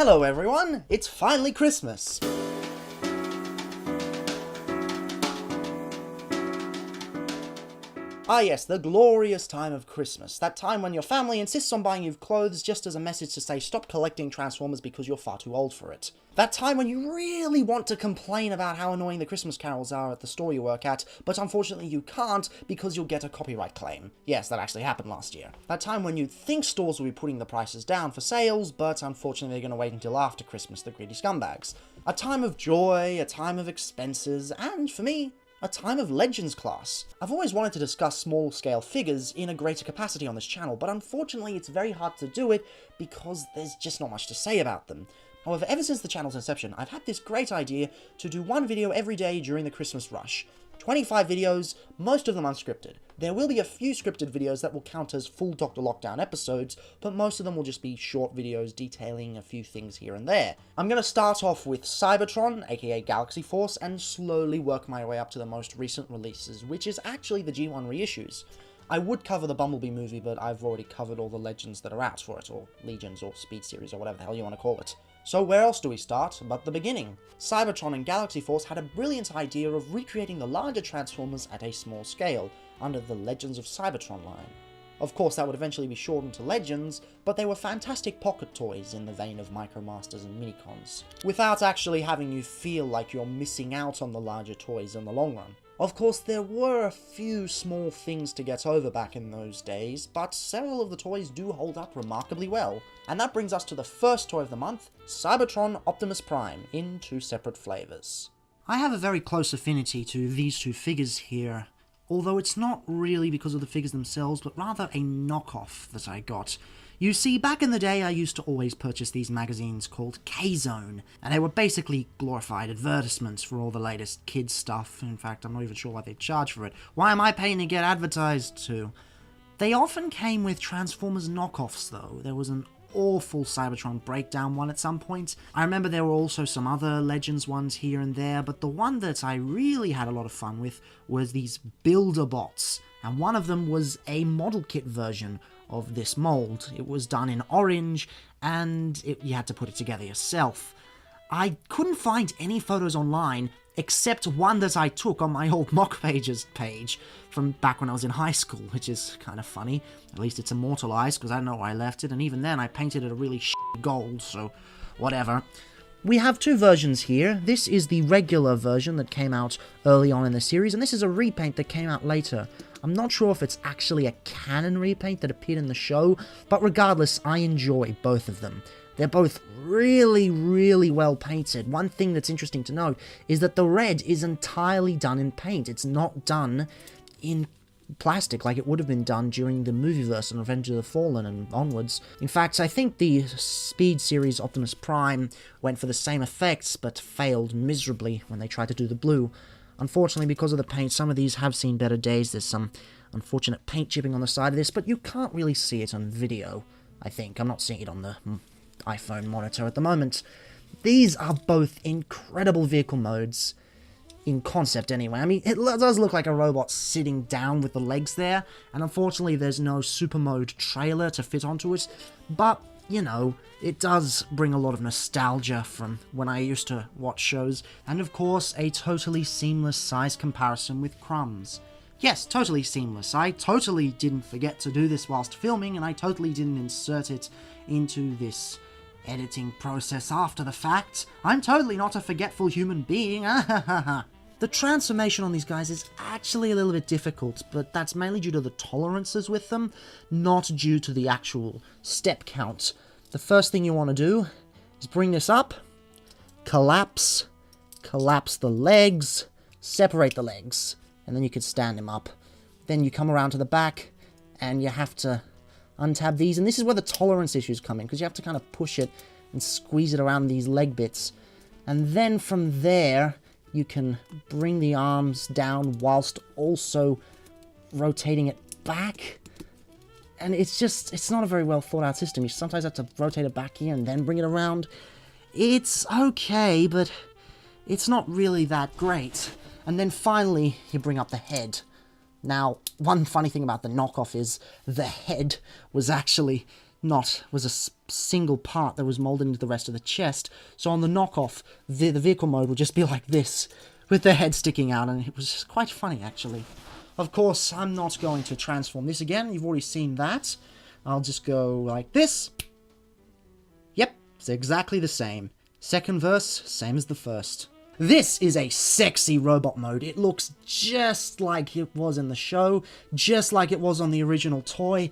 Hello everyone, it's finally Christmas! Ah yes, the glorious time of Christmas. That time when your family insists on buying you clothes just as a message to say stop collecting Transformers because you're far too old for it. That time when you really want to complain about how annoying the Christmas carols are at the store you work at, but unfortunately you can't because you'll get a copyright claim. Yes, that actually happened last year. That time when you think stores will be putting the prices down for sales, but unfortunately they're going to wait until after Christmas, the greedy scumbags. A time of joy, a time of expenses, and for me, a time of Legends class. I've always wanted to discuss small-scale figures in a greater capacity on this channel, but unfortunately it's very hard to do it because there's just not much to say about them. However, ever since the channel's inception, I've had this great idea to do one video every day during the Christmas rush. 25 videos, most of them unscripted. There will be a few scripted videos that will count as full Dr. Lockdown episodes, but most of them will just be short videos detailing a few things here and there. I'm going to start off with Cybertron, aka Galaxy Force, and slowly work my way up to the most recent releases, which is actually the G1 reissues. I would cover the Bumblebee movie, but I've already covered all the Legends that are out for it, or Legions, or Speed Series, or whatever the hell you want to call it. So where else do we start but the beginning? Cybertron and Galaxy Force had a brilliant idea of recreating the larger Transformers at a small scale, under the Legends of Cybertron line. Of course that would eventually be shortened to Legends, but they were fantastic pocket toys in the vein of Micromasters and Minicons, without actually having you feel like you're missing out on the larger toys in the long run. Of course, there were a few small things to get over back in those days, but several of the toys do hold up remarkably well. And that brings us to the first toy of the month, Cybertron Optimus Prime, in two separate flavors. I have a very close affinity to these two figures here, although it's not really because of the figures themselves, but rather a knockoff that I got. You see, back in the day I used to always purchase these magazines called K-Zone, and they were basically glorified advertisements for all the latest kids stuff. In fact, I'm not even sure why they charge for it. Why am I paying to get advertised to? They often came with Transformers knockoffs though. There was an awful Cybertron breakdown one at some point. I remember there were also some other Legends ones here and there, but the one that I really had a lot of fun with was these Builder Bots, and one of them was a model kit version of this mold. It was done in orange, and you had to put it together yourself. I couldn't find any photos online, except one that I took on my old Mock Pages page from back when I was in high school, which is kind of funny. At least it's immortalized, because I don't know where I left it, and even then I painted it a really shitty gold, so whatever. We have two versions here. This is the regular version that came out early on in the series, and this is a repaint that came out later. I'm not sure if it's actually a canon repaint that appeared in the show, but regardless, I enjoy both of them. They're both really, really well painted. One thing that's interesting to note is that the red is entirely done in paint. It's not done in plastic like it would have been done during the movieverse and Revenge of the Fallen and onwards. In fact, I think the Speed series Optimus Prime went for the same effects, but failed miserably when they tried to do the blue. Unfortunately, because of the paint, some of these have seen better days. There's some unfortunate paint chipping on the side of this, but you can't really see it on video, I think. I'm not seeing it on the iPhone monitor at the moment. These are both incredible vehicle modes, in concept anyway. I mean, it does look like a robot sitting down with the legs there, and unfortunately there's no super mode trailer to fit onto it, but you know, it does bring a lot of nostalgia from when I used to watch shows, and of course, a totally seamless size comparison with Crumbs. Yes, totally seamless. I totally didn't forget to do this whilst filming, and I totally didn't insert it into this editing process after the fact. I'm totally not a forgetful human being. The transformation on these guys is actually a little bit difficult, but that's mainly due to the tolerances with them, not due to the actual step count. The first thing you want to do is bring this up, collapse the legs, separate the legs, and then you can stand him up. Then you come around to the back, and you have to untab these, and this is where the tolerance issues come in, because you have to kind of push it and squeeze it around these leg bits. And then from there, you can bring the arms down whilst also rotating it back. And it's not a very well thought out system. You sometimes have to rotate it back here and then bring it around. It's okay, but it's not really that great. And then finally, you bring up the head. Now, one funny thing about the knockoff is the head was actually was a single part that was molded into the rest of the chest. So on the knockoff, the vehicle mode would just be like this, with the head sticking out, and it was quite funny, actually. Of course, I'm not going to transform this again. You've already seen that. I'll just go like this. Yep, it's exactly the same. Second verse, same as the first. This is a sexy robot mode. It looks just like it was in the show, just like it was on the original toy.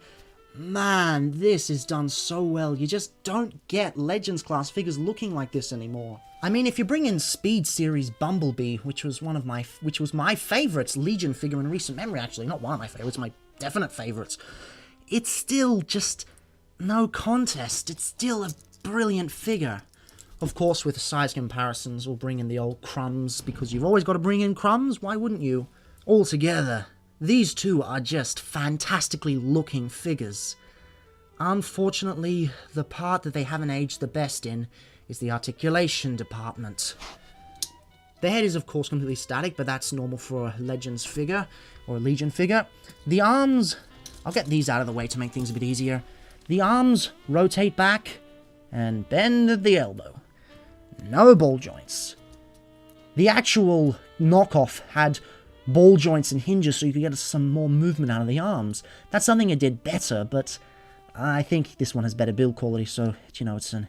Man, this is done so well. You just don't get Legends class figures looking like this anymore. I mean, if you bring in Speed Series Bumblebee, which was my favorite Legion figure in recent memory, actually, not one of my favorites, my definite favorites, it's still just no contest. It's still a brilliant figure. Of course, with size comparisons, we'll bring in the old crumbs, because you've always got to bring in crumbs, why wouldn't you? Altogether, these two are just fantastically looking figures. Unfortunately, the part that they haven't aged the best in is the articulation department. The head is of course completely static, but that's normal for a Legends figure, or a Legion figure. The arms, I'll get these out of the way to make things a bit easier. The arms rotate back and bend at the elbow. No ball joints. The actual knockoff had ball joints and hinges so you could get some more movement out of the arms. That's something it did better, but I think this one has better build quality, so, you know, it's an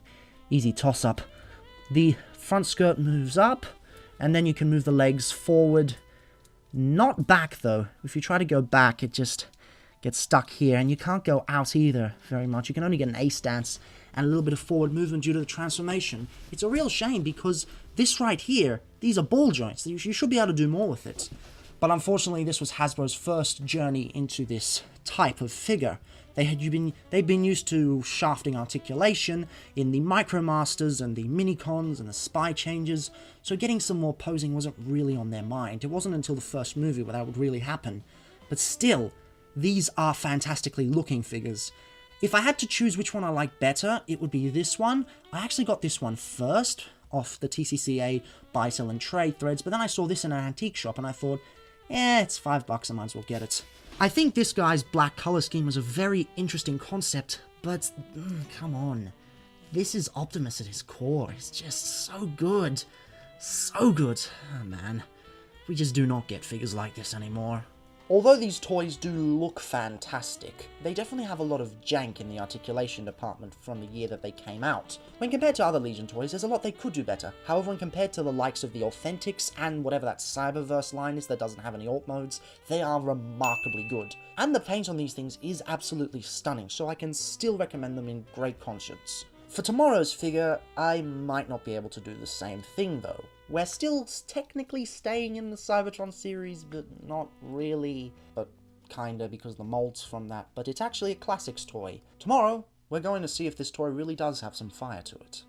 easy toss-up. The front skirt moves up, and then you can move the legs forward. Not back, though. If you try to go back, it just gets stuck here, and you can't go out either very much. You can only get an A stance and a little bit of forward movement due to the transformation. It's a real shame, because this right here, these are ball joints. You should be able to do more with it. But unfortunately, this was Hasbro's first journey into this type of figure. They'd been used to shafting articulation in the Micromasters and the Minicons and the Spy Changes, so getting some more posing wasn't really on their mind. It wasn't until the first movie where that would really happen. But still, these are fantastically looking figures. If I had to choose which one I like better, it would be this one. I actually got this one first, off the TCCA buy, sell and trade threads, but then I saw this in an antique shop and I thought, it's $5, I might as well get it. I think this guy's black color scheme was a very interesting concept, but come on. This is Optimus at his core. He's just so good. So good. Oh man, we just do not get figures like this anymore. Although these toys do look fantastic, they definitely have a lot of jank in the articulation department from the year that they came out. When compared to other Legion toys, there's a lot they could do better. However, when compared to the likes of the Authentics and whatever that Cyberverse line is that doesn't have any alt modes, they are remarkably good. And the paint on these things is absolutely stunning, so I can still recommend them in great conscience. For tomorrow's figure, I might not be able to do the same thing though. We're still technically staying in the Cybertron series, but not really, but kinda, because the mold's from that, but it's actually a classics toy. Tomorrow, we're going to see if this toy really does have some fire to it.